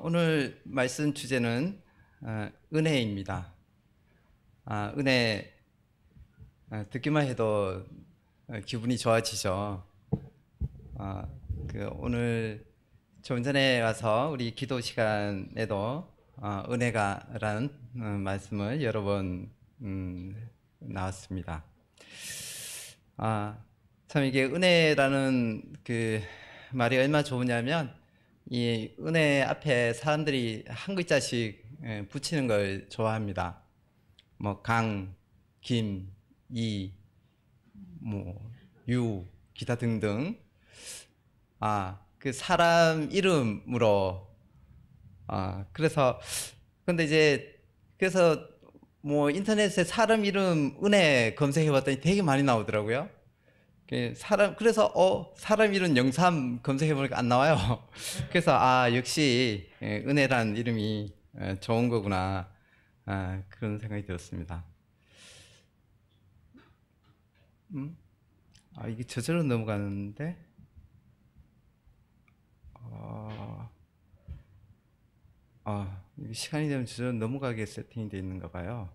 오늘 말씀 주제는 은혜입니다. 은혜 듣기만 해도 기분이 좋아지죠. 오늘 좀 전에 와서 우리 기도 시간에도 은혜가라는 말씀을 여러 번 나왔습니다. 참 이게 은혜라는 그 말이 얼마나 좋으냐면 이 은혜 앞에 사람들이 한 글자씩 붙이는 걸 좋아합니다. 뭐 강, 김, 이, 뭐 유, 기타 등등. 그 사람 이름으로 그래서 근데 이제 그래서 뭐 인터넷에 사람 이름 은혜 검색해 봤더니 되게 많이 나오더라고요. 그래서 사람 이름 영삼 검색해 보니까 안 나와요. 그래서 역시 은혜란 이름이 좋은 거구나, 그런 생각이 들었습니다. 이게 저절로 넘어가는데 이게 시간이 되면 저절로 넘어가게 세팅이 되어 있는가 봐요.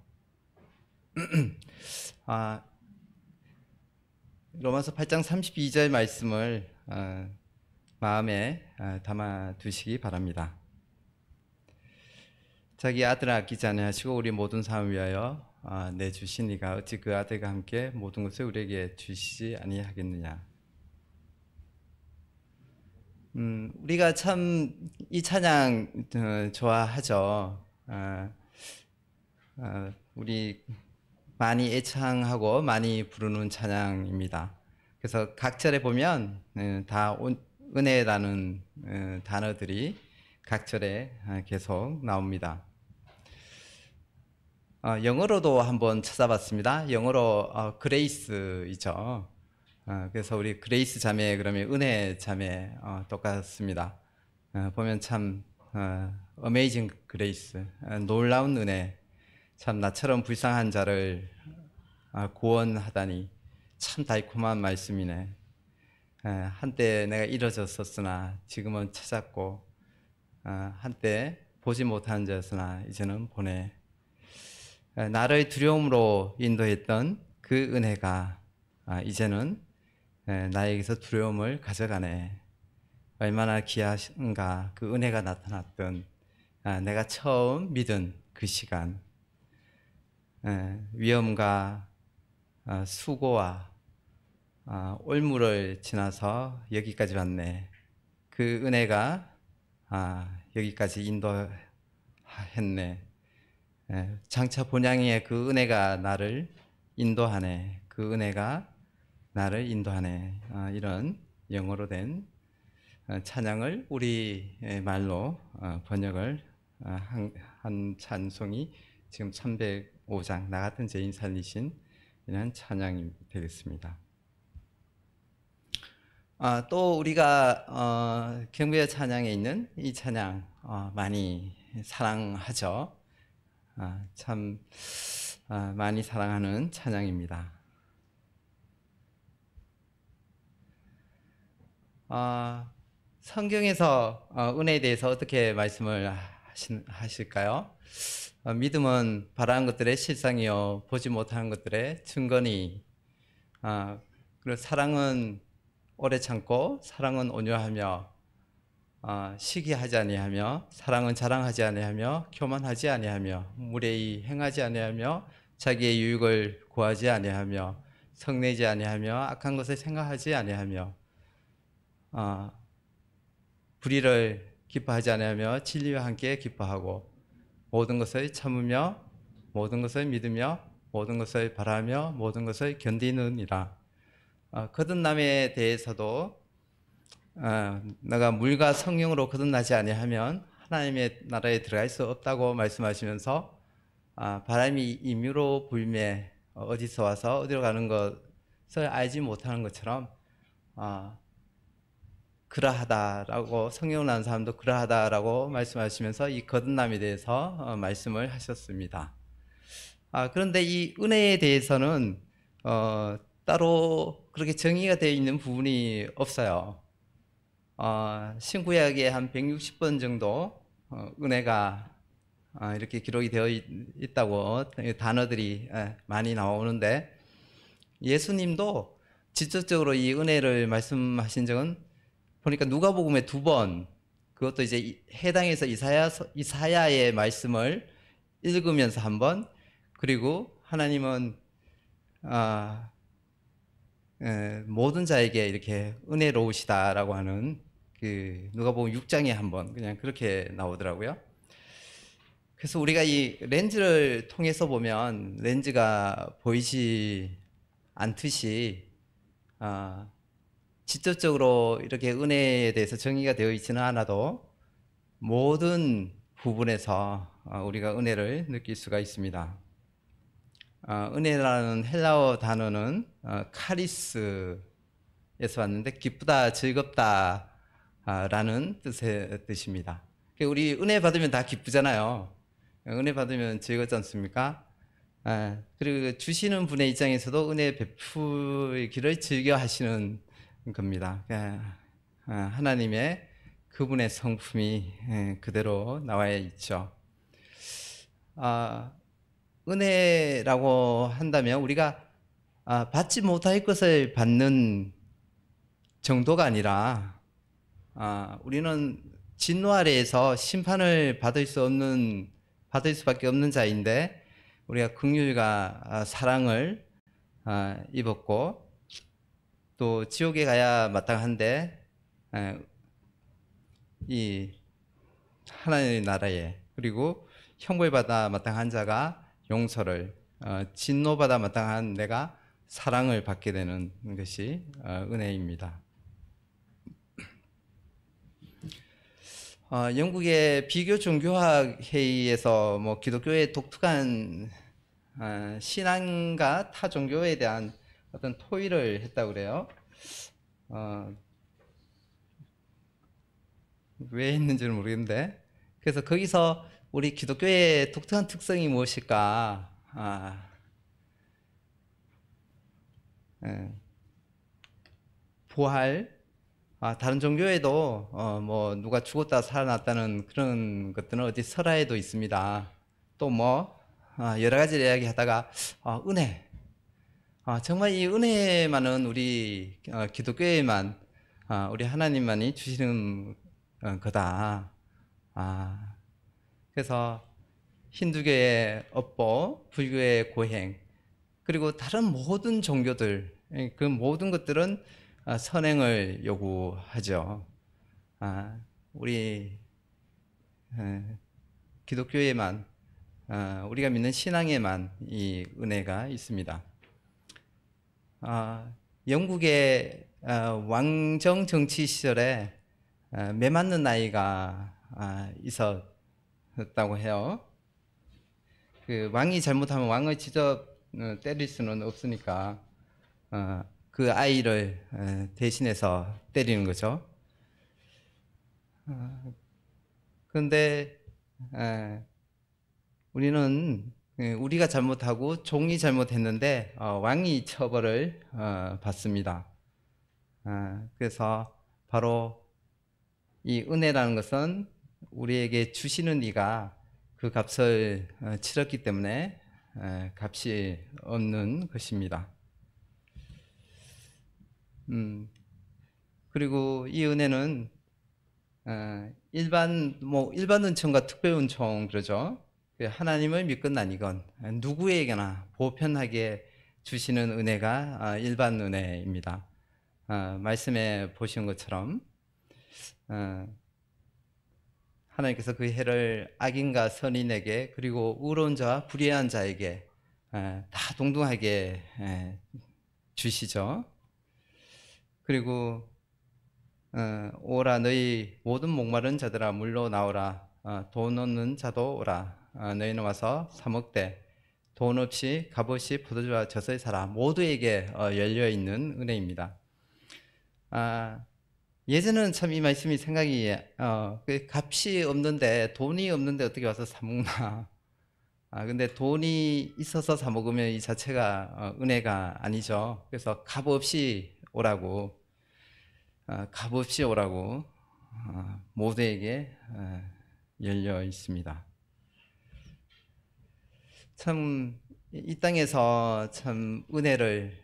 로마서 8장 32절 말씀을 마음에 담아 두시기 바랍니다. 자기 아들 아끼지 아니하시고 우리 모든 사람을 위하여 내주신 이가 어찌 그 아들과 함께 모든 것을 우리에게 주시지 아니하겠느냐. 우리가 참 이 찬양 좋아하죠. 우리 많이 애창하고 많이 부르는 찬양입니다. 그래서 각 절에 보면 다 은혜라는 단어들이 각 절에 계속 나옵니다. 영어로도 한번 찾아봤습니다. 영어로 그레이스이죠. 그래서 우리 그레이스 자매 그러면 은혜 자매 똑같습니다. 보면 참 Amazing Grace, 놀라운 은혜. 참 나처럼 불쌍한 자를 구원하다니 참 달콤한 말씀이네. 한때 내가 잃어졌었으나 지금은 찾았고 한때 보지 못한 자였으나 이제는 보내. 나를 두려움으로 인도했던 그 은혜가 이제는 나에게서 두려움을 가져가네. 얼마나 귀하신가. 그 은혜가 나타났던 내가 처음 믿은 그 시간, 위험과 수고와 올무를 지나서 여기까지 왔네. 그 은혜가 여기까지 인도했네. 장차 본향의 그 은혜가 나를 인도하네. 그 은혜가 나를 인도하네. 이런 영어로 된 찬양을 우리 말로 번역을 한 찬송이 지금 305장 나 같은 죄인 살리신 이런 찬양이 되겠습니다. 또 우리가 경배의 찬양에 있는 이 찬양 많이 사랑하죠. 참 많이 사랑하는 찬양입니다. 성경에서 은혜에 대해서 어떻게 말씀을 하실까요? 믿음은 바라는 것들의 실상이요 보지 못하는 것들의 증거니. 그리고 사랑은 오래 참고 사랑은 온유하며 시기하지 아니하며 사랑은 자랑하지 아니하며 교만하지 아니하며 무례히 행하지 아니하며 자기의 유익을 구하지 아니하며 성내지 아니하며 악한 것을 생각하지 아니하며 불의를 기뻐하지 아니하며 진리와 함께 기뻐하고 모든 것을 참으며 모든 것을 믿으며 모든 것을 바라며 모든 것을 견디느니라. 거듭남에 대해서도 너가 물과 성령으로 거듭나지 아니하면 하나님의 나라에 들어갈 수 없다고 말씀하시면서 바람이 임의로 불매 어디서 와서 어디로 가는 것을 알지 못하는 것처럼 그러하다라고, 성령을 아는 사람도 그러하다라고 말씀하시면서 이 거듭남에 대해서 말씀을 하셨습니다. 그런데 이 은혜에 대해서는 따로 그렇게 정의가 되어 있는 부분이 없어요. 신구약에 한 160번 정도 은혜가 이렇게 기록이 되어 있다고 단어들이 많이 나오는데, 예수님도 직접적으로 이 은혜를 말씀하신 적은 보니까 누가복음에 2번, 그것도 이제 해당해서 이사야의 말씀을 읽으면서 한 번, 그리고 하나님은 모든 자에게 이렇게 은혜로우시다라고 하는 그 누가복음 6장에 한 번 그냥 그렇게 나오더라고요. 그래서 우리가 이 렌즈를 통해서 보면 렌즈가 보이지 않듯이 직접적으로 이렇게 은혜에 대해서 정의가 되어 있지는 않아도 모든 부분에서 우리가 은혜를 느낄 수가 있습니다. 은혜라는 헬라어 단어는 카리스에서 왔는데 기쁘다, 즐겁다 라는 뜻의 뜻입니다. 우리 은혜 받으면 다 기쁘잖아요. 은혜 받으면 즐겁지 않습니까? 그리고 주시는 분의 입장에서도 은혜 베풀기를 즐겨 하시는 겁니다. 하나님의 그분의 성품이 그대로 나와 있죠. 은혜라고 한다면 우리가 받지 못할 것을 받는 정도가 아니라 우리는 진노 아래에서 심판을 받을 수밖에 없는 자인데, 우리가 긍휼과 사랑을 입었고 또 지옥에 가야 마땅한데 이 하나님의 나라에, 그리고 형벌받아 마땅한 자가 용서를, 진노받아 마땅한 내가 사랑을 받게 되는 것이 은혜입니다. 영국의 비교 종교학 회의에서 뭐 기독교의 독특한 신앙과 타 종교에 대한 어떤 토의를 했다고 그래요. 왜 했는지는 모르겠는데, 그래서 거기서 우리 기독교의 독특한 특성이 무엇일까? 부활, 다른 종교에도 뭐 누가 죽었다 살아났다는 그런 것들은 어디 설화에도 있습니다. 또 뭐 여러 가지 이야기 하다가 은혜, 정말 이 은혜만은 우리 기독교에만 우리 하나님만이 주시는 거다. 그래서 힌두교의 업보, 불교의 고행, 그리고 다른 모든 종교들, 그 모든 것들은 선행을 요구하죠. 우리 기독교에만, 우리가 믿는 신앙에만 이 은혜가 있습니다. 영국의 왕정 정치 시절에 매 맞는 나이가 있었다고 해요. 그 왕이 잘못하면 왕을 직접 때릴 수는 없으니까 그 아이를 대신해서 때리는 거죠. 그런데 우리는 우리가 잘못하고 종이 잘못했는데 왕이 처벌을 받습니다. 그래서 바로 이 은혜라는 것은 우리에게 주시는 이가 그 값을 치렀기 때문에 값이 없는 것입니다. 그리고 이 은혜는 일반 은총과 특별 은총 그러죠. 하나님을 믿건 아니건 누구에게나 보편하게 주시는 은혜가 일반 은혜입니다. 말씀에 보신 것처럼 하나님께서 그 해를 악인과 선인에게, 그리고 의로운 자와 불의한 자에게 다 동등하게 주시죠. 그리고 오라 너희 모든 목마른 자들아 물로 나오라, 돈 없는 자도 오라, 너희는 와서 사 먹되 돈 없이 값없이 포도주와 젖을 사라. 모두에게 열려있는 은혜입니다. 예전에는 참 이 말씀이 생각이 그 값이 없는데, 돈이 없는데 어떻게 와서 사 먹나. 근데 돈이 있어서 사 먹으면 이 자체가 은혜가 아니죠. 그래서 값없이 오라고, 값없이 오라고 모두에게 열려 있습니다. 참 이 땅에서 참 은혜를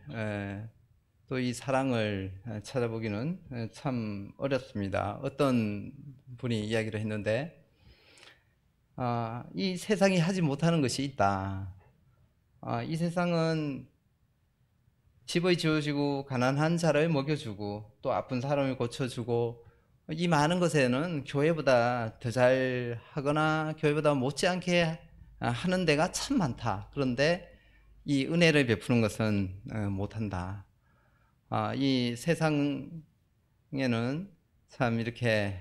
또 이 사랑을 찾아보기는 참 어렵습니다. 어떤 분이 이야기를 했는데 이 세상이 하지 못하는 것이 있다. 이 세상은 집을 지어주고 가난한 자를 먹여주고 또 아픈 사람을 고쳐주고 이 많은 것에는 교회보다 더 잘하거나 교회보다 못지않게 하는 데가 참 많다. 그런데 이 은혜를 베푸는 것은 못한다. 이 세상에는 참 이렇게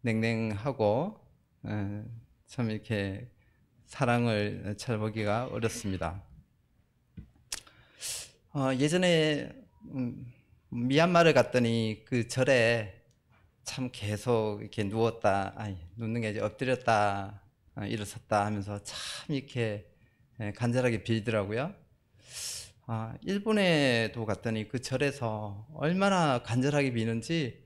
냉랭하고 참 이렇게 사랑을 찾아보기가 어렵습니다. 예전에 미얀마를 갔더니 그 절에 참 계속 이렇게 눕는 게 이제 엎드렸다 일어섰다 하면서 참 이렇게 간절하게 빌더라고요. 일본에도 갔더니 그 절에서 얼마나 간절하게 비는지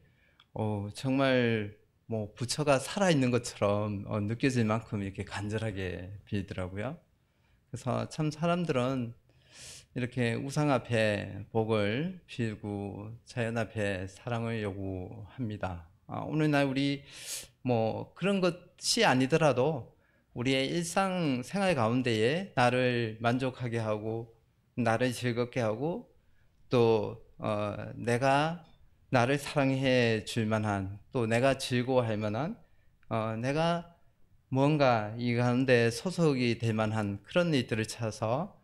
정말 뭐 부처가 살아있는 것처럼 느껴질 만큼 이렇게 간절하게 빌더라고요. 그래서 참 사람들은 이렇게 우상 앞에 복을 빌고 자연 앞에 사랑을 요구합니다. 오늘날 우리 뭐 그런 것이 아니더라도 우리의 일상 생활 가운데에 나를 만족하게 하고 나를 즐겁게 하고 또 내가 나를 사랑해 줄 만한 또 내가 즐거워할 만한 내가 뭔가 이 가운데 소속이 될 만한 그런 일들을 찾아서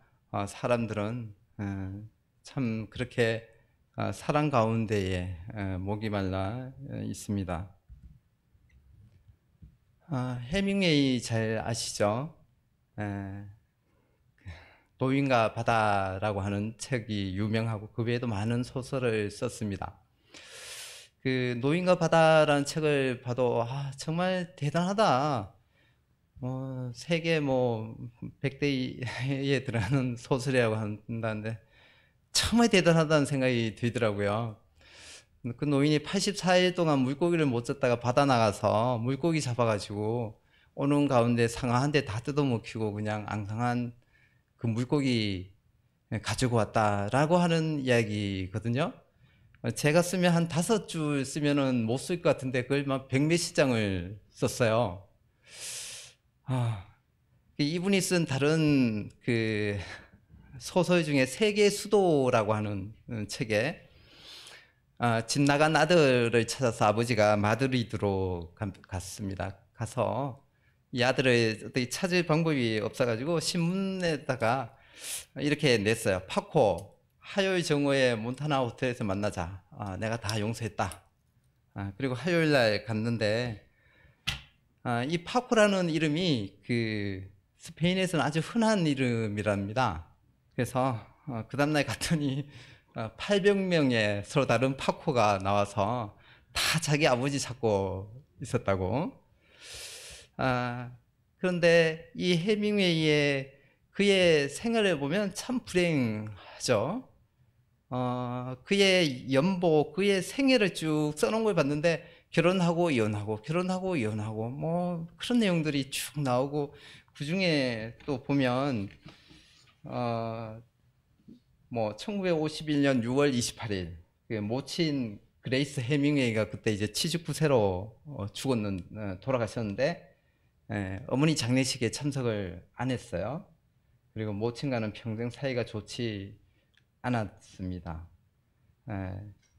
사람들은 참 그렇게 사랑 가운데에 목이 말라 있습니다. 해밍웨이 잘 아시죠? 노인과 바다라고 하는 책이 유명하고 그 외에도 많은 소설을 썼습니다. 그 노인과 바다라는 책을 봐도 정말 대단하다. 세계 100대에 들어가는 소설이라고 한다는데 정말 대단하다는 생각이 들더라고요. 그 노인이 84일 동안 물고기를 못 잡다가 바다 나가서 물고기 잡아가지고 오는 가운데 상어 한 대 다 뜯어먹히고 그냥 앙상한 그 물고기 가지고 왔다라고 하는 이야기거든요. 제가 쓰면 한 5줄 쓰면은 못 쓸 것 같은데 그걸 막 100몇십 장을 썼어요. 이분이 쓴 다른 그 소설 중에 세계 수도라고 하는 책에 집 나간 아들을 찾아서 아버지가 마드리드로 갔습니다. 가서 이 아들을 어떻게 찾을 방법이 없어가지고 신문에다가 이렇게 냈어요. 파코 화요일 정오에 몬타나 호텔에서 만나자. 내가 다 용서했다. 그리고 화요일 날 갔는데 이 파코라는 이름이 그 스페인에서는 아주 흔한 이름이랍니다. 그래서 그 다음날 갔더니 800명의 서로 다른 파코가 나와서 다 자기 아버지 찾고 있었다고. 그런데 이 해밍웨이의 그의 생활을 보면 참 불행하죠. 그의 연보, 그의 생애를 쭉 써놓은 걸 봤는데 결혼하고 이혼하고 결혼하고 이혼하고 뭐 그런 내용들이 쭉 나오고 그 중에 또 보면 뭐 1951년 6월 28일 그 모친 그레이스 해밍웨이가 그때 이제 79세로 돌아가셨는데 어머니 장례식에 참석을 안 했어요. 그리고 모친과는 평생 사이가 좋지 않았습니다.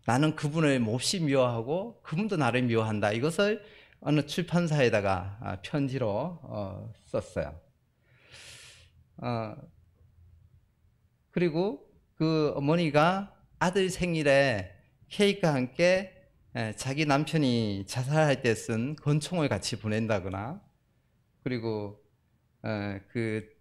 나는 그분을 몹시 미워하고 그분도 나를 미워한다. 이것을 어느 출판사에다가 편지로 썼어요. 그리고 그 어머니가 아들 생일에 케이크와 함께 자기 남편이 자살할 때 쓴 권총을 같이 보낸다거나 그리고 그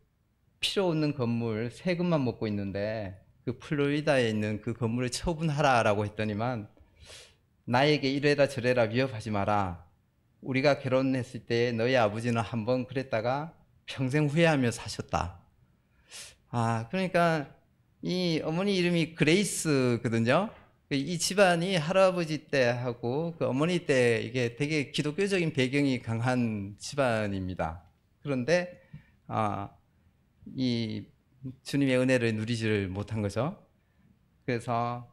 필요 없는 건물 세금만 먹고 있는데 그 플로리다에 있는 그 건물을 처분하라라고 했더니만 나에게 이래라 저래라 위협하지 마라. 우리가 결혼했을 때 너희 아버지는 한번 그랬다가 평생 후회하며 사셨다. 그러니까 이 어머니 이름이 그레이스거든요. 이 집안이 할아버지 때하고 그 어머니 때 이게 되게 기독교적인 배경이 강한 집안입니다. 그런데 이 주님의 은혜를 누리지를 못한 거죠. 그래서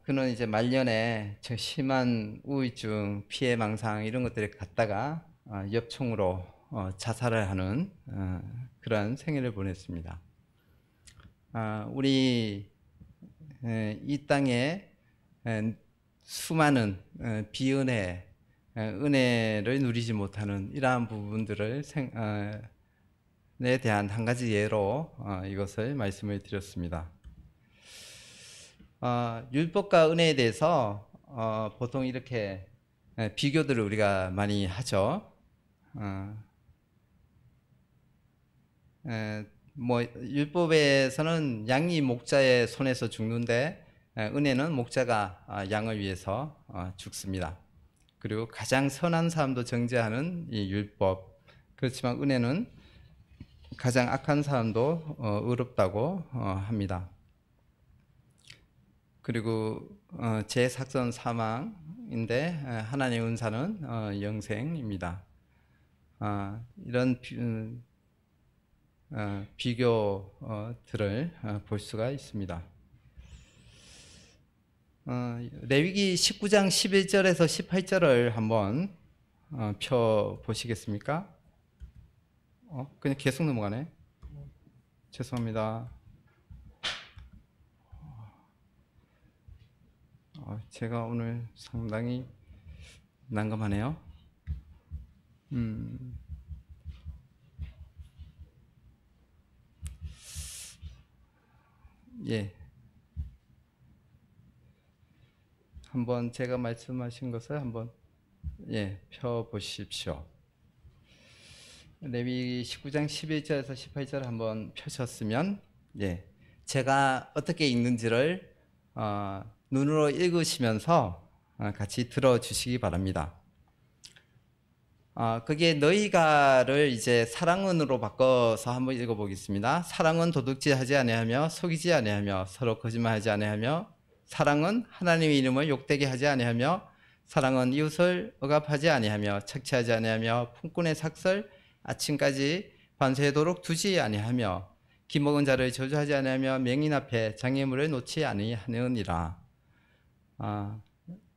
그는 이제 말년에 저 심한 우울증, 피해망상 이런 것들을 갖다가 엽총으로 자살을 하는 그런 생애를 보냈습니다. 우리 이 땅에 수많은 비은혜, 은혜를 누리지 못하는 이러한 부분들을 에 대한 한 가지 예로 이것을 말씀을 드렸습니다. 율법과 은혜에 대해서 보통 이렇게 비교들을 우리가 많이 하죠. 뭐 율법에서는 양이 목자의 손에서 죽는데 은혜는 목자가 양을 위해서 죽습니다. 그리고 가장 선한 사람도 정죄하는 이 율법. 그렇지만 은혜는 가장 악한 사람도 의롭다고 합니다. 그리고 제4선 사망인데 하나님의 은사는 영생입니다. 이런 비교들을 볼 수가 있습니다. 레위기 19장 11절에서 18절을 한번 펴 보시겠습니까? 그냥 계속 넘어가네. 죄송합니다. 제가 오늘 상당히 난감하네요. 예. 한번 제가 말씀하신 것을 한번 펴 보십시오. 레위기 19장 11절에서 18절 한번 펴셨으면 제가 어떻게 읽는지를 눈으로 읽으시면서 같이 들어주시기 바랍니다. 거기에 너희가를 이제 사랑은으로 바꿔서 한번 읽어보겠습니다. 사랑은 도둑질하지 아니하며 속이지 아니하며 서로 거짓말하지 아니하며 사랑은 하나님의 이름을 욕되게 하지 아니하며 사랑은 이웃을 억압하지 아니하며 착취하지 아니하며 품꾼의 삭설 아침까지 반세도록 두지 아니하며 기먹은 자를 저주하지 아니하며 맹인 앞에 장애물을 놓지 아니하느니라.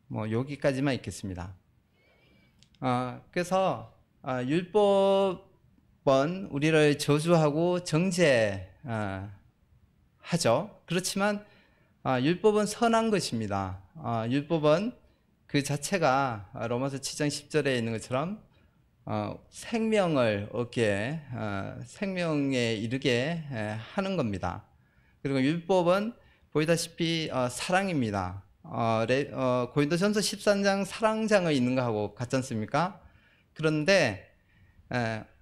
뭐 여기까지만 읽겠습니다. 그래서 율법은 우리를 저주하고 정죄하죠. 그렇지만 율법은 선한 것입니다. 율법은 그 자체가 로마서 7장 10절에 있는 것처럼 생명을 얻게 생명에 이르게 하는 겁니다. 그리고 율법은 보이다시피 사랑입니다. 고린도전서 13장 사랑장을 있는 거하고 같지 않습니까? 그런데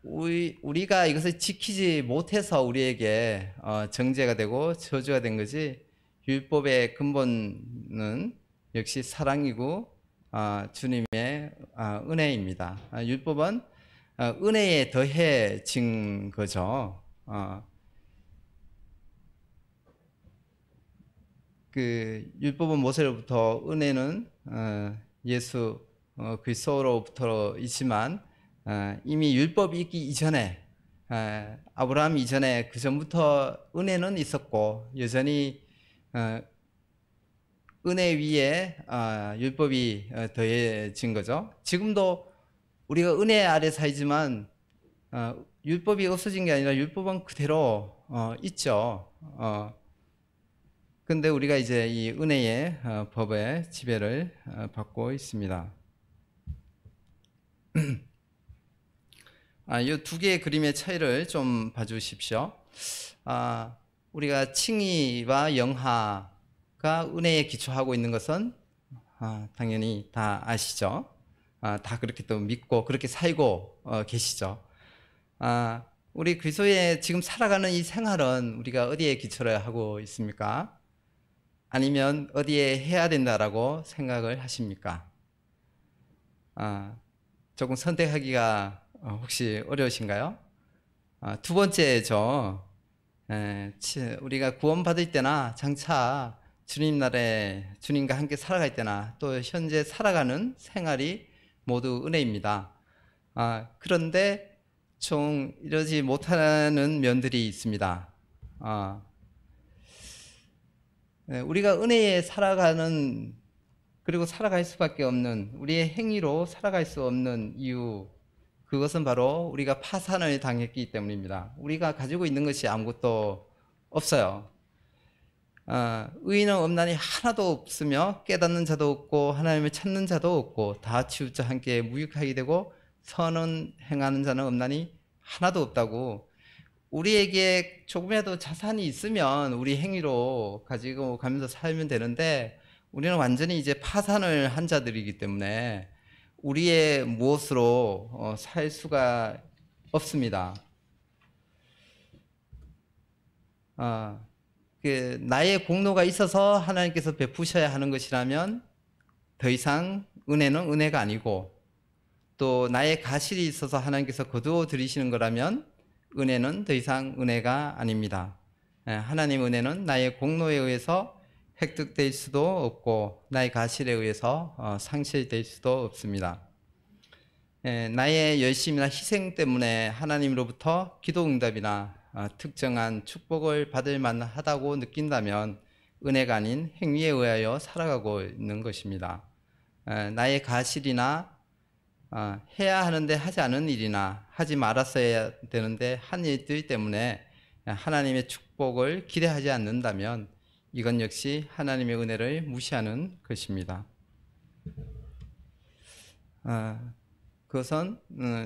우리가 이것을 지키지 못해서 우리에게 정죄가 되고 저주가 된 거지, 율법의 근본은 역시 사랑이고 주님의 은혜입니다. 율법은 은혜에 더해진 거죠. 그 율법은 모세로부터, 은혜는 예수 그리스도로부터 있지만 이미 율법이 있기 이전에, 아브라함 이전에 그 전부터 은혜는 있었고 여전히 은혜 위에 율법이 더해진 거죠. 지금도 우리가 은혜 아래 살지만 율법이 없어진 게 아니라 율법은 그대로 있죠. 근데 우리가 이제 이 은혜의 법의 지배를 받고 있습니다. 이 두 개의 그림의 차이를 좀 봐주십시오. 우리가 칭의와 영하가 은혜에 기초하고 있는 것은 당연히 다 아시죠. 다 그렇게 또 믿고 그렇게 살고 계시죠. 우리 그리스도의 지금 살아가는 이 생활은 우리가 어디에 기초를 하고 있습니까? 아니면 어디에 해야 된다라고 생각을 하십니까? 조금 선택하기가 혹시 어려우신가요? 두 번째죠. 우리가 구원받을 때나 장차 주님 나라에 주님과 함께 살아갈 때나 또 현재 살아가는 생활이 모두 은혜입니다. 그런데 좀 이러지 못하는 면들이 있습니다. 우리가 은혜에 살아가는, 그리고 살아갈 수밖에 없는, 우리의 행위로 살아갈 수 없는 이유, 그것은 바로 우리가 파산을 당했기 때문입니다. 우리가 가지고 있는 것이 아무것도 없어요. 의인은 없나니 하나도 없으며 깨닫는 자도 없고 하나님을 찾는 자도 없고 다 치우쳐 함께 무익하게 되고 선은 행하는 자는 없나니 하나도 없다고. 우리에게 조금이라도 자산이 있으면 우리 행위로 가지고 가면서 살면 되는데, 우리는 완전히 이제 파산을 한 자들이기 때문에 우리의 무엇으로 살 수가 없습니다. 나의 공로가 있어서 하나님께서 베푸셔야 하는 것이라면 더 이상 은혜는 은혜가 아니고, 또 나의 가실이 있어서 하나님께서 거두어 들이시는 거라면 은혜는 더 이상 은혜가 아닙니다. 하나님 은혜는 나의 공로에 의해서 획득될 수도 없고 나의 가실에 의해서 상실될 수도 없습니다. 나의 열심이나 희생 때문에 하나님으로부터 기도 응답이나 특정한 축복을 받을 만하다고 느낀다면 은혜가 아닌 행위에 의하여 살아가고 있는 것입니다. 나의 가실이나 해야 하는데 하지 않은 일이나 하지 말았어야 되는데 한 일들 때문에 하나님의 축복을 기대하지 않는다면 이건 역시 하나님의 은혜를 무시하는 것입니다. 그것은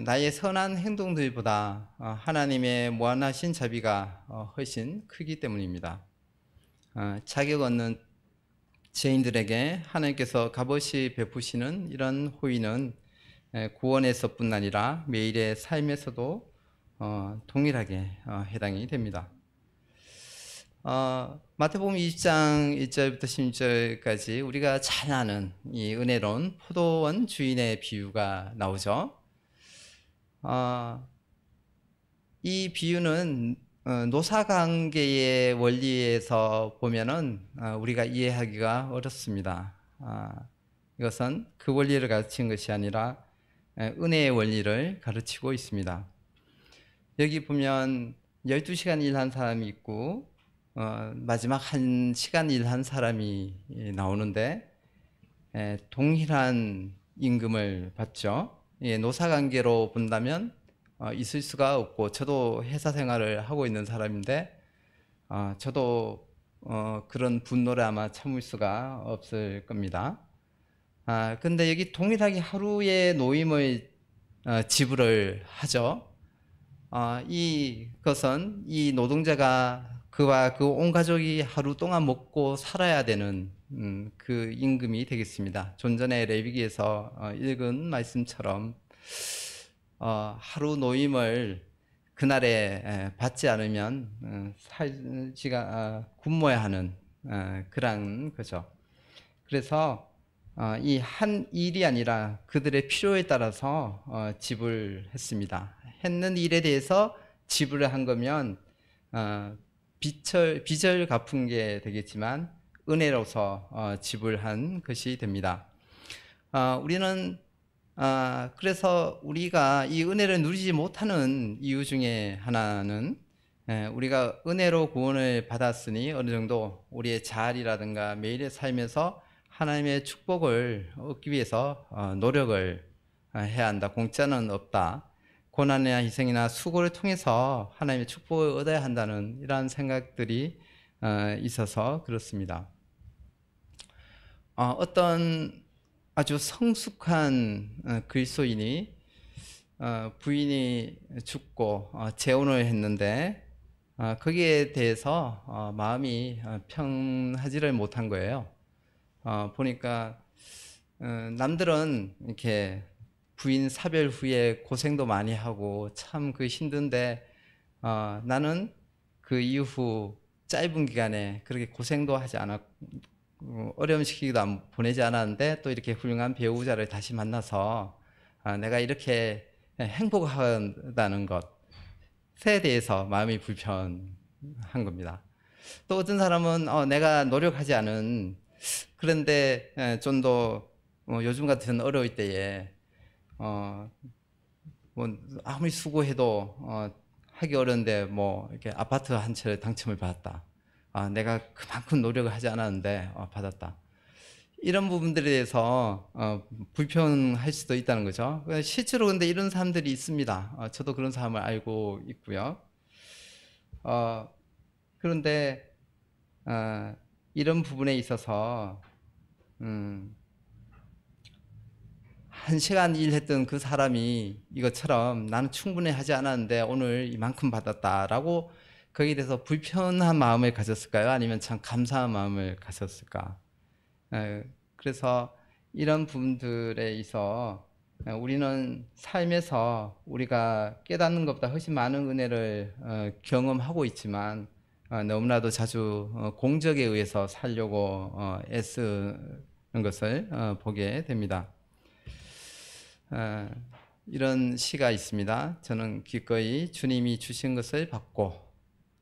나의 선한 행동들보다 하나님의 무한하신 자비가 훨씬 크기 때문입니다. 자격 없는 죄인들에게 하나님께서 값없이 베푸시는 이런 호의는 구원에서뿐 아니라 매일의 삶에서도 동일하게 해당이 됩니다. 마태복음 20장 1절부터 16절까지 우리가 잘 아는 이 은혜로운 포도원 주인의 비유가 나오죠. 이 비유는 노사관계의 원리에서 보면은 우리가 이해하기가 어렵습니다. 이것은 그 원리를 가르친 것이 아니라 은혜의 원리를 가르치고 있습니다. 여기 보면 12시간 일한 사람이 있고 마지막 1시간 일한 사람이 나오는데 동일한 임금을 받죠. 노사관계로 본다면 있을 수가 없고, 저도 회사 생활을 하고 있는 사람인데 저도 그런 분노를 아마 참을 수가 없을 겁니다. 근데 여기 동일하게 하루의 노임을 지불을 하죠. 이것은 이 노동자가 그와 그 온 가족이 하루 동안 먹고 살아야 되는 그 임금이 되겠습니다. 좀 전에 레위기에서 읽은 말씀처럼 하루 노임을 그날에 받지 않으면 굶어야 하는 그런 거죠. 그래서 이 한 일이 아니라 그들의 필요에 따라서 지불했습니다. 했는 일에 대해서 지불을 한 거면 빚을 갚은 게 되겠지만 은혜로서 지불한 것이 됩니다. 우리는 그래서 우리가 이 은혜를 누리지 못하는 이유 중에 하나는 우리가 은혜로 구원을 받았으니 어느 정도 우리의 자아라든가 매일의 삶에서 하나님의 축복을 얻기 위해서 노력을 해야 한다. 공짜는 없다. 고난이나 희생이나 수고를 통해서 하나님의 축복을 얻어야 한다는 이러한 생각들이 있어서 그렇습니다. 어떤 아주 성숙한 그리스도인이 부인이 죽고 재혼을 했는데 거기에 대해서 마음이 평하지를 못한 거예요. 보니까 남들은 이렇게 부인 사별 후에 고생도 많이 하고 참 그 힘든데 나는 그 이후 짧은 기간에 그렇게 고생도 하지 않았고 어려운 시기도 보내지 않았는데 또 이렇게 훌륭한 배우자를 다시 만나서 내가 이렇게 행복하다는 것에 대해서 마음이 불편한 겁니다. 또 어떤 사람은 내가 노력하지 않은, 그런데 좀 더 요즘 같은 어려울 때에 어, 뭐 아무리 수고해도 하기 어려운데 뭐 이렇게 아파트 한 채를 당첨을 받았다. 내가 그만큼 노력을 하지 않았는데 받았다. 이런 부분들에 대해서 불편할 수도 있다는 거죠. 실제로 근데 이런 사람들이 있습니다. 저도 그런 사람을 알고 있고요. 어, 그런데 이런 부분에 있어서 음, 1시간 일했던 그 사람이 이것처럼 나는 충분히 하지 않았는데 오늘 이만큼 받았다라고 거기에 대해서 불편한 마음을 가졌을까요? 아니면 참 감사한 마음을 가졌을까? 그래서 이런 부분들에 있어 우리는 삶에서 우리가 깨닫는 것보다 훨씬 많은 은혜를 경험하고 있지만 너무나도 자주 공적에 의해서 살려고 애쓰는 것을 보게 됩니다. 이런 시가 있습니다. 저는 기꺼이 주님이 주신 것을 받고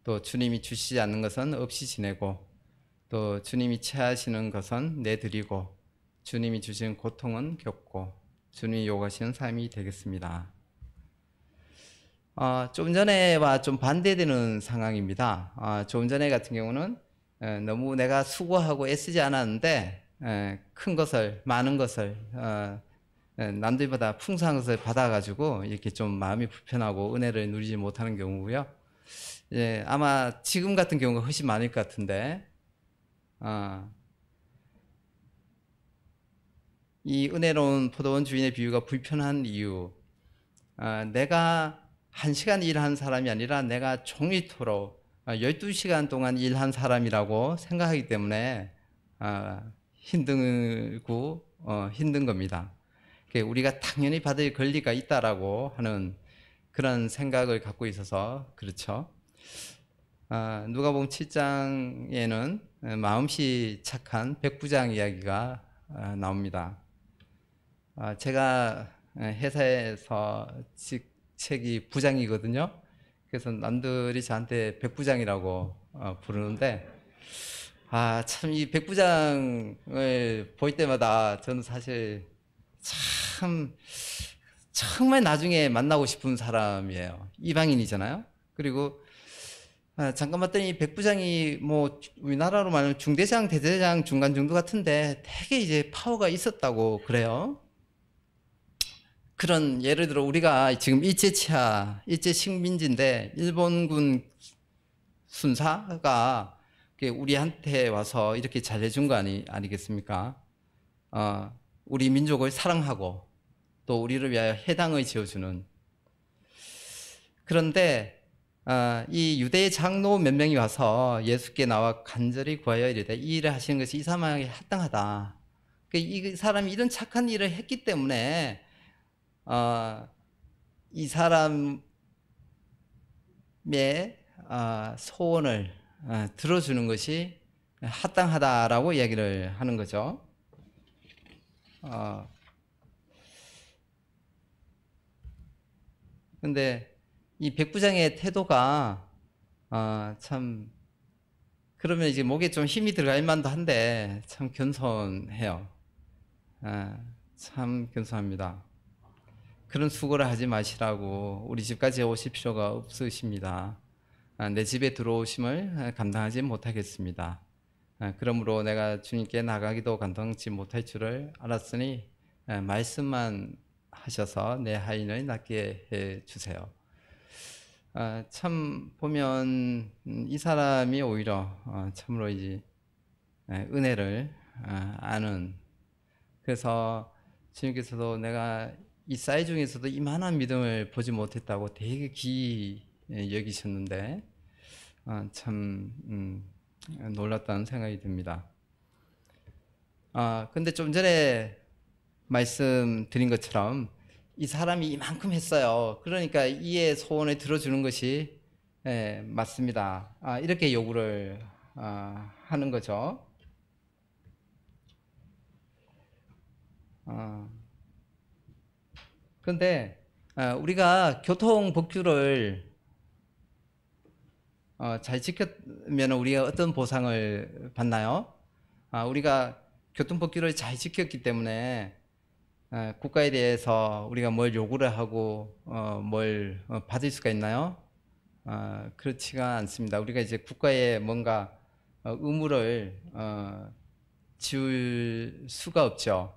또 주님이 주시지 않는 것은 없이 지내고 또 주님이 취하시는 것은 내드리고 주님이 주신 고통은 겪고 주님이 요구하시는 삶이 되겠습니다. 좀 전에와 좀 반대되는 상황입니다. 좀 전에 같은 경우는 너무 내가 수고하고 애쓰지 않았는데 큰 것을 많은 것을 남들보다 풍성한 것을 받아가지고 이렇게 좀 마음이 불편하고 은혜를 누리지 못하는 경우고요. 아마 지금 같은 경우가 훨씬 많을 것 같은데 이 은혜로운 포도원 주인의 비유가 불편한 이유, 내가 1시간 일한 사람이 아니라 내가 종일토록 12시간 동안 일한 사람이라고 생각하기 때문에 힘들고 힘든 겁니다. 우리가 당연히 받을 권리가 있다라고 하는 그런 생각을 갖고 있어서 그렇죠. 누가복음 7장에는 마음씨 착한 백부장 이야기가 나옵니다. 제가 회사에서 직책이 부장이거든요. 그래서 남들이 저한테 백부장이라고 부르는데 참 이 백부장을 볼 때마다 저는 사실 참 정말 나중에 만나고 싶은 사람이에요. 이방인이잖아요. 그리고 잠깐 봤더니 백부장이 뭐 우리나라로 말하면 중대장, 대대장 중간 정도 같은데 되게 이제 파워가 있었다고 그래요. 그런 예를 들어 우리가 지금 일제치하, 일제식민지인데 일본군 순사가 우리한테 와서 이렇게 잘해준 거 아니겠습니까? 우리 민족을 사랑하고 또 우리를 위하여 해당을 지어주는. 그런데 이 유대의 장로 몇 명이 와서 예수께 나와 간절히 구하여 이르되 이 일을 하시는 것이 이 사람에게 합당하다. 이 사람이 이런 착한 일을 했기 때문에 이 사람의 소원을 들어주는 것이 합당하다라고 이야기를 하는 거죠. 근데 이 백부장의 태도가 참 그러면 이제 목에 좀 힘이 들어갈 만도 한데 참 겸손해요. 참 겸손합니다. 그런 수고를 하지 마시라고 우리 집까지 오실 필요가 없으십니다. 내 집에 들어오심을 감당하지 못하겠습니다. 그러므로 내가 주님께 나가기도 감당치 못할 줄을 알았으니 말씀만 하셔서 내 하인을 낫게 해 주세요. 참 보면 이 사람이 오히려 참으로 이제 은혜를 아는, 그래서 주님께서도 내가 이 사이 중에서도 이만한 믿음을 보지 못했다고 되게 기이 여기셨는데 참 놀랐다는 생각이 듭니다. 근데 좀 전에 말씀드린 것처럼 이 사람이 이만큼 했어요. 그러니까 이의 소원을 들어주는 것이 맞습니다. 이렇게 요구를 하는 거죠. 그런데 우리가 교통법규를 잘 지켰면 우리가 어떤 보상을 받나요? 우리가 교통법규를 잘 지켰기 때문에 국가에 대해서 우리가 뭘 요구를 하고 뭘 받을 수가 있나요? 그렇지가 않습니다. 우리가 이제 국가에 뭔가 의무를 지울 수가 없죠.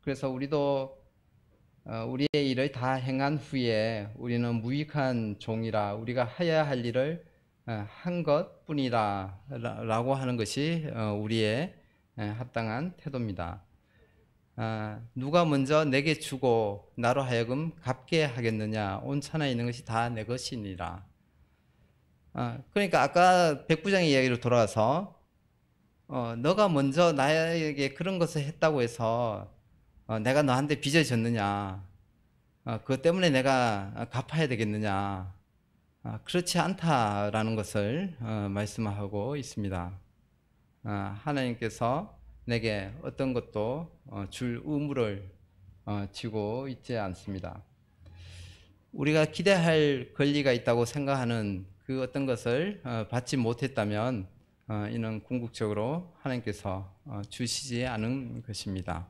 그래서 우리도 우리의 일을 다 행한 후에 우리는 무익한 종이라 우리가 해야 할 일을 한 것뿐이라 라고 하는 것이 우리의 합당한 태도입니다. 누가 먼저 내게 주고 나로 하여금 갚게 하겠느냐? 온 천하에 있는 것이 다 내 것이니라. 그러니까 아까 백부장의 이야기로 돌아와서 너가 먼저 나에게 그런 것을 했다고 해서 내가 너한테 빚을 졌느냐? 그것 때문에 내가 갚아야 되겠느냐? 그렇지 않다라는 것을 말씀하고 있습니다. 하나님께서 내게 어떤 것도 줄 의무를 지고 있지 않습니다. 우리가 기대할 권리가 있다고 생각하는 그 어떤 것을 받지 못했다면 이는 궁극적으로 하나님께서 주시지 않은 것입니다.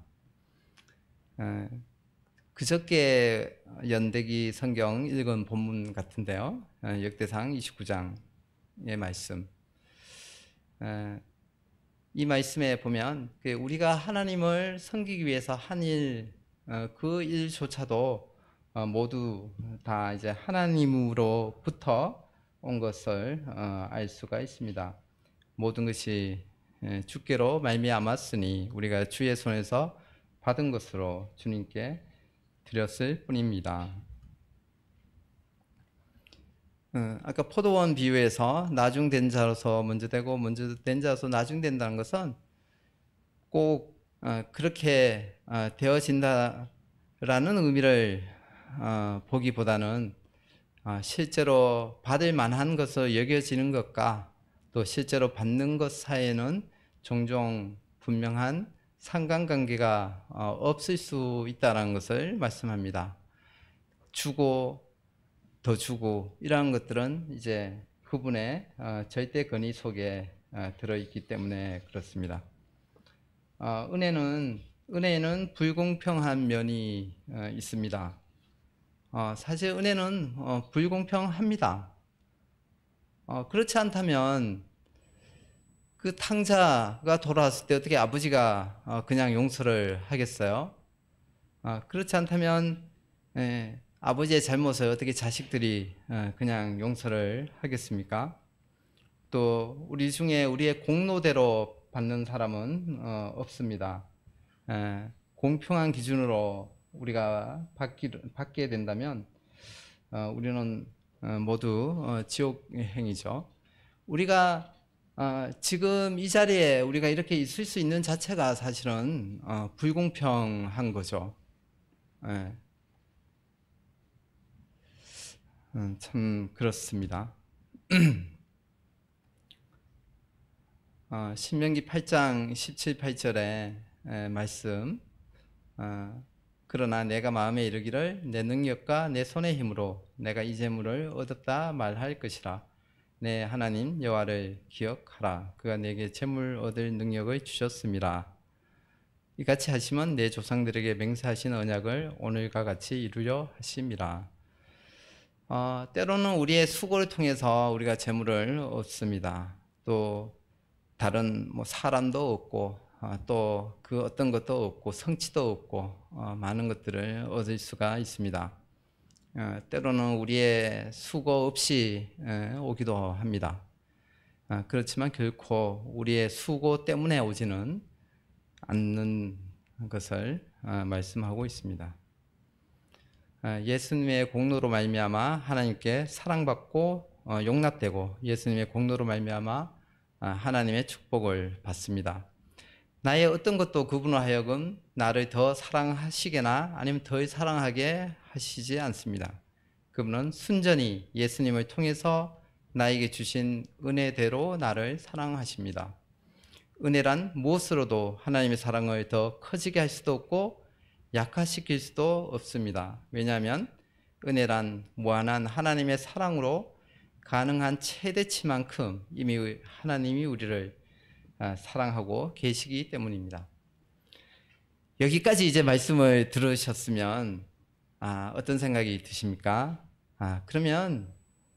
그저께 연대기 성경 읽은 본문 같은데요. 역대상 29장의 말씀. 이 말씀에 보면 우리가 하나님을 섬기기 위해서 한 일, 그 일조차도 모두 다 이제 하나님으로부터 온 것을 알 수가 있습니다. 모든 것이 주께로 말미암았으니 우리가 주의 손에서 받은 것으로 주님께 드렸을 뿐입니다. 아까 포도원 비유에서 나중된 자로서 먼저 되고 먼저 된 자로서 나중된다는 것은 꼭 그렇게 되어진다라는 의미를 보기보다는 실제로 받을 만한 것으로 여겨지는 것과 또 실제로 받는 것 사이에는 종종 분명한 상관관계가 없을 수 있다는 것을 말씀합니다. 주고 더 주고 이러한 것들은 이제 그분의 절대 권위 속에 들어있기 때문에 그렇습니다. 은혜에는 불공평한 면이 있습니다. 사실 은혜는 불공평합니다. 그렇지 않다면 그 탕자가 돌아왔을 때 어떻게 아버지가 그냥 용서를 하겠어요? 그렇지 않다면 아버지의 잘못을 어떻게 자식들이 그냥 용서를 하겠습니까? 또 우리 중에 우리의 공로대로 받는 사람은 없습니다. 공평한 기준으로 우리가 받게 된다면 우리는 모두 지옥행이죠. 우리가 지금 이 자리에 우리가 이렇게 있을 수 있는 자체가 사실은 불공평한 거죠. 참 그렇습니다. 신명기 8장 17, 8절의 말씀. 그러나 내가 마음에 이르기를 내 능력과 내 손의 힘으로 내가 이 재물을 얻었다 말할 것이라. 내 하나님 여호와를 기억하라. 그가 내게 재물 얻을 능력을 주셨음이라. 이같이 하시면 내 조상들에게 맹세하신 언약을 오늘과 같이 이루려 하심이라. 때로는 우리의 수고를 통해서 우리가 재물을 얻습니다. 또 다른 사람도 얻고 또 그 어떤 것도 얻고 성취도 얻고 많은 것들을 얻을 수가 있습니다. 때로는 우리의 수고 없이 오기도 합니다. 그렇지만 결코 우리의 수고 때문에 오지는 않는 것을 말씀하고 있습니다. 예수님의 공로로 말미암아 하나님께 사랑받고 용납되고 예수님의 공로로 말미암아 하나님의 축복을 받습니다. 나의 어떤 것도 그분으로 하여금 나를 더 사랑하시거나 아니면 더 사랑하게 하시지 않습니다. 그분은 순전히 예수님을 통해서 나에게 주신 은혜대로 나를 사랑하십니다. 은혜란 무엇으로도 하나님의 사랑을 더 커지게 할 수도 없고 약화시킬 수도 없습니다. 왜냐하면 은혜란 무한한 하나님의 사랑으로 가능한 최대치만큼 이미 하나님이 우리를 사랑하고 계시기 때문입니다. 여기까지 이제 말씀을 들으셨으면 어떤 생각이 드십니까? 그러면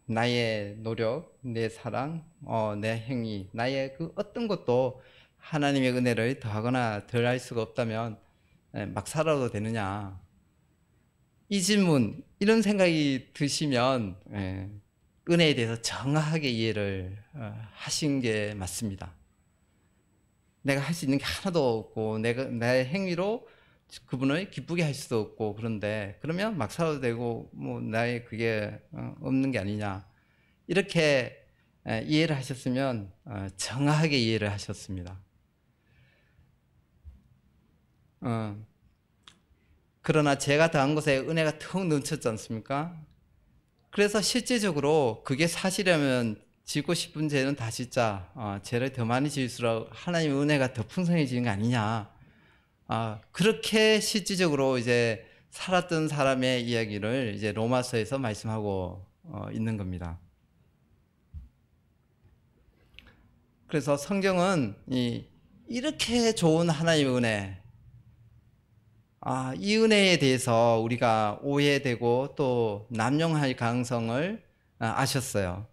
나의 노력, 내 사랑, 내 행위, 나의 그 어떤 것도 하나님의 은혜를 더하거나 덜할 수가 없다면 막 살아도 되느냐? 이 질문, 이런 생각이 드시면 은혜에 대해서 정확하게 이해를 하신 게 맞습니다. 내가 할 수 있는 게 하나도 없고 나의 행위로 그분을 기쁘게 할 수도 없고, 그런데 그러면 막 살아도 되고 뭐 나의 그게 없는 게 아니냐, 이렇게 이해를 하셨으면 정확하게 이해를 하셨습니다. 그러나 제가 더한 것에 은혜가 턱 넘쳤지 않습니까? 그래서 실제적으로 그게 사실이라면 짓고 싶은 죄는 다 짓자, 죄를 더 많이 지을수록 하나님의 은혜가 더 풍성해지는 게 아니냐, 그렇게 실질적으로 이제 살았던 사람의 이야기를 이제 로마서에서 말씀하고 있는 겁니다. 그래서 성경은 이렇게 좋은 하나님의 은혜, 이 은혜에 대해서 우리가 오해되고 또 남용할 가능성을 아셨어요.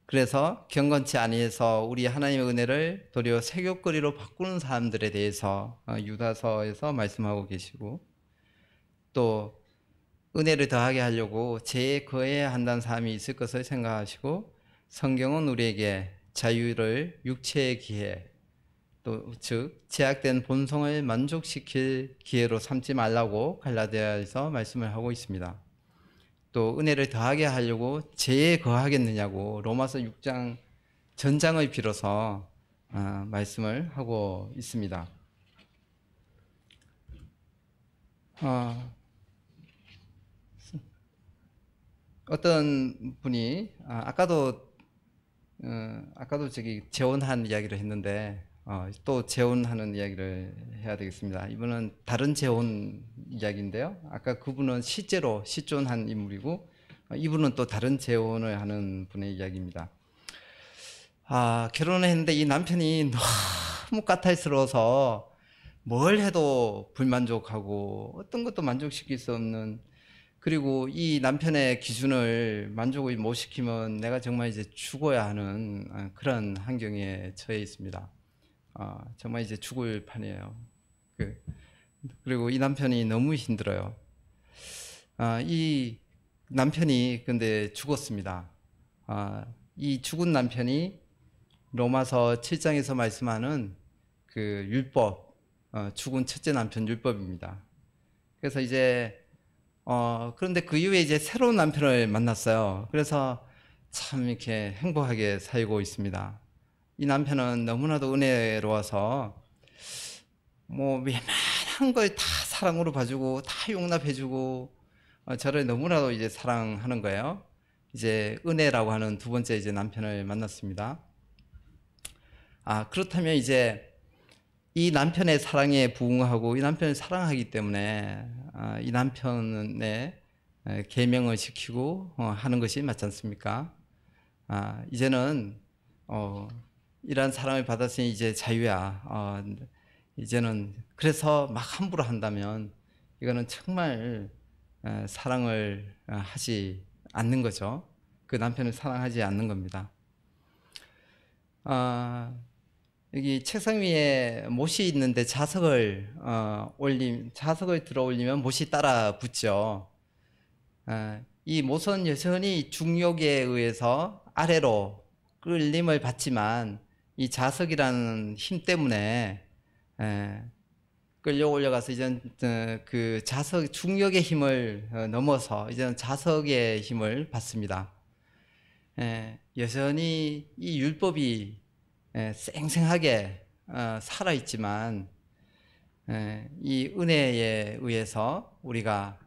그래서 경건치 아니해서 우리 하나님의 은혜를 도리어 세교거리로 바꾸는 사람들에 대해서 유다서에서 말씀하고 계시고, 또 은혜를 더하게 하려고 죄에 거해야 한다는 사람이 있을 것을 생각하시고, 성경은 우리에게 자유를 육체의 기회, 또 즉 제약된 본성을 만족시킬 기회로 삼지 말라고 갈라디아에서 말씀을 하고 있습니다. 또 은혜를 더하게 하려고 죄에 거하겠느냐고 로마서 6장 전장을 빌어서 말씀을 하고 있습니다. 어떤 분이 아까도 저기 재혼한 이야기를 했는데 또 재혼하는 이야기를 해야 되겠습니다. 이분은 다른 재혼 이야기인데요. 아까 그분은 실제로 실존한 인물이고, 이분은 또 다른 재혼을 하는 분의 이야기입니다. 결혼을 했는데 이 남편이 너무 까탈스러워서 뭘 해도 불만족하고 어떤 것도 만족시킬 수 없는, 그리고 이 남편의 기준을 만족을 못 시키면 내가 정말 이제 죽어야 하는 그런 환경에 처해 있습니다. 정말 이제 죽을 판이에요. 그리고 이 남편이 너무 힘들어요. 이 남편이 근데 죽었습니다. 이 죽은 남편이 로마서 7장에서 말씀하는 그 율법, 죽은 첫째 남편 율법입니다. 그래서 이제 그런데 그 이후에 이제 새로운 남편을 만났어요. 그래서 참 이렇게 행복하게 살고 있습니다. 이 남편은 너무나도 은혜로워서 뭐 웬만한 걸 다 사랑으로 봐주고 다 용납해주고 저를 너무나도 이제 사랑하는 거예요. 이제 은혜라고 하는 두 번째 이제 남편을 만났습니다. 그렇다면 이제 이 남편의 사랑에 부응하고 이 남편을 사랑하기 때문에 이 남편의 계명을 지키고 하는 것이 맞지 않습니까? 이제는 이러한 사랑을 받았으니 이제 자유야. 이제는 그래서 막 함부로 한다면 이거는 정말 사랑을 하지 않는 거죠. 그 남편을 사랑하지 않는 겁니다. 여기 책상 위에 못이 있는데 자석을 들어 올리면 못이 따라 붙죠. 이 못은 여전히 중력에 의해서 아래로 끌림을 받지만 이 자석이라는 힘 때문에 끌려 올라가서 이제 그 자석 중력의 힘을 넘어서 이제는 자석의 힘을 받습니다. 여전히 이 율법이 쌩쌩하게 살아있지만 이 은혜에 의해서 우리가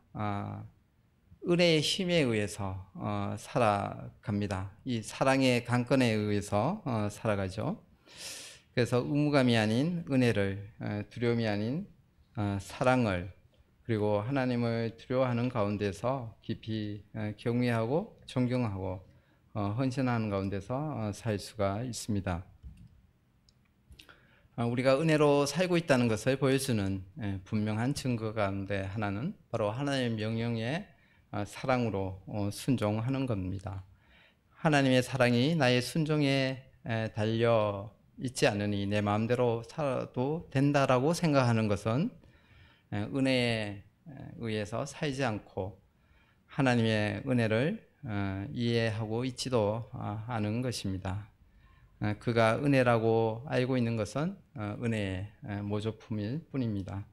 은혜의 힘에 의해서 살아갑니다. 이 사랑의 강건에 의해서 살아가죠. 그래서 의무감이 아닌 은혜를, 두려움이 아닌 사랑을, 그리고 하나님을 두려워하는 가운데서 깊이 경외하고 존경하고 헌신하는 가운데서 살 수가 있습니다. 우리가 은혜로 살고 있다는 것을 보여주는 분명한 증거 가운데 하나는 바로 하나님의 명령에 사랑으로 순종하는 겁니다. 하나님의 사랑이 나의 순종에 달려 있지 않으니 내 마음대로 살아도 된다라고 생각하는 것은 은혜에 의해서 살지 않고 하나님의 은혜를 이해하고 있지도 않은 것입니다. 그가 은혜라고 알고 있는 것은 은혜의 모조품일 뿐입니다.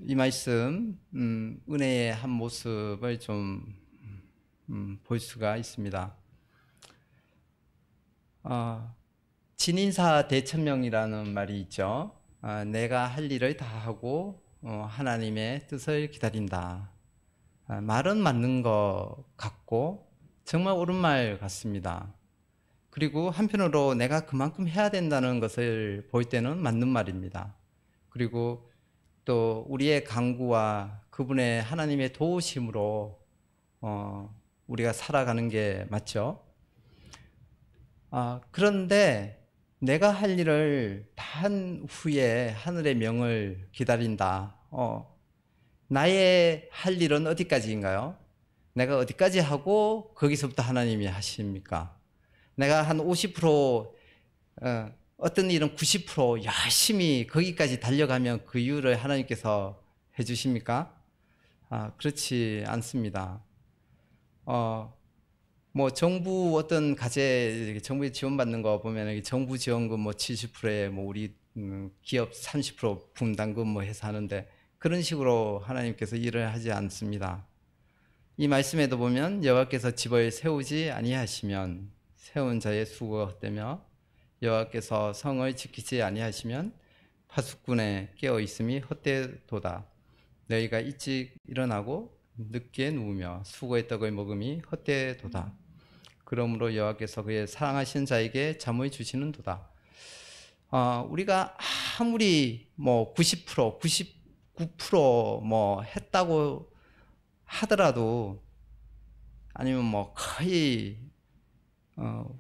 이 말씀 은혜의 한 모습을 좀 볼 수가 있습니다. 진인사 대천명이라는 말이 있죠. 내가 할 일을 다 하고 하나님의 뜻을 기다린다. 말은 맞는 것 같고 정말 옳은 말 같습니다. 그리고 한편으로 내가 그만큼 해야 된다는 것을 볼 때는 맞는 말입니다. 그리고 또 우리의 강구와 그분의 하나님의 도우심으로 우리가 살아가는 게 맞죠. 그런데 내가 할 일을 다 한 후에 하늘의 명을 기다린다. 나의 할 일은 어디까지인가요? 내가 어디까지 하고 거기서부터 하나님이 하십니까? 내가 한 50%, 어떤 일은 90% 열심히 거기까지 달려가면 그 이유를 하나님께서 해주십니까? 그렇지 않습니다. 뭐 정부 어떤 과제 정부에 지원받는 거 보면 정부 지원금 뭐 70%에 뭐 우리 기업 30% 분담금 뭐 해서 하는데 그런 식으로 하나님께서 일을 하지 않습니다. 이 말씀에도 보면 여호와께서 집을 세우지 아니하시면 세운 자의 수고가 헛되며 여호와께서 성을 지키지 아니하시면 파수꾼의 깨어 있음이 헛되도다. 너희가 일찍 일어나고 늦게 누우며 수고의 떡을 먹음이 헛되도다. 그러므로 여호와께서 그의 사랑하신 자에게 잠을 주시는도다. 우리가 아무리 뭐 90%, 99% 했다고 하더라도 아니면 뭐 거의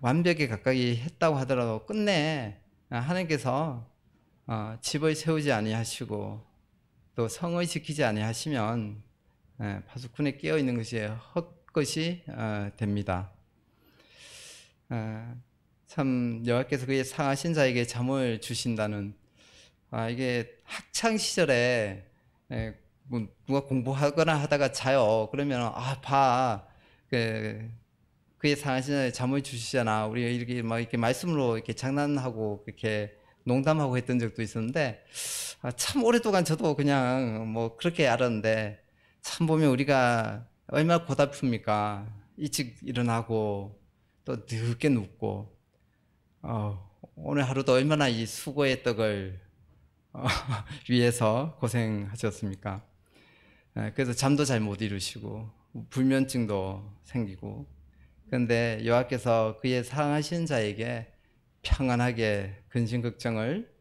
완벽에 가까이 했다고 하더라도 끝내 하나님께서 집을 세우지 아니하시고 또 성을 지키지 아니하시면 파수꾼에 깨어 있는 것이 헛것이 됩니다. 참 여호와께서 그의 상하신 자에게 잠을 주신다는 이게 학창 시절에 뭐 누가 공부하거나 하다가 자요. 그러면 그의 상하신 자에게 잠을 주시잖아. 우리가 이렇게 막 이렇게 말씀으로 이렇게 장난하고 이렇게 농담하고 했던 적도 있었는데 참 오랫동안 저도 그냥 뭐 그렇게 알았는데 참 보면 우리가 얼마나 고달픕니까? 일찍 일어나고 또 늦게 눕고 오늘 하루도 얼마나 이 수고의 떡을 위해서 고생하셨습니까? 그래서 잠도 잘 못 이루시고 불면증도 생기고 그런데 여호와께서 그의 사랑하신 자에게 평안하게 근심 걱정을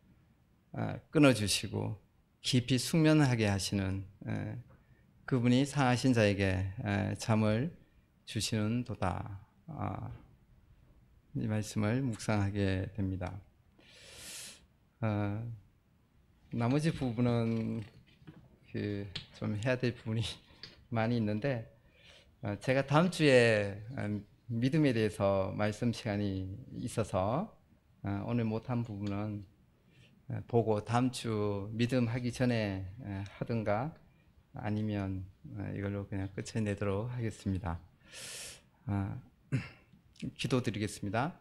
끊어주시고 깊이 숙면하게 하시는 그분이 상하신 자에게 잠을 주시는 도다. 이 말씀을 묵상하게 됩니다. 나머지 부분은 좀 해야 될 부분이 많이 있는데 제가 다음 주에 믿음에 대해서 말씀 시간이 있어서 오늘 못한 부분은 보고 다음 주 믿음 하기 전에 하든가 아니면 이걸로 그냥 끝을 내도록 하겠습니다. 기도드리겠습니다.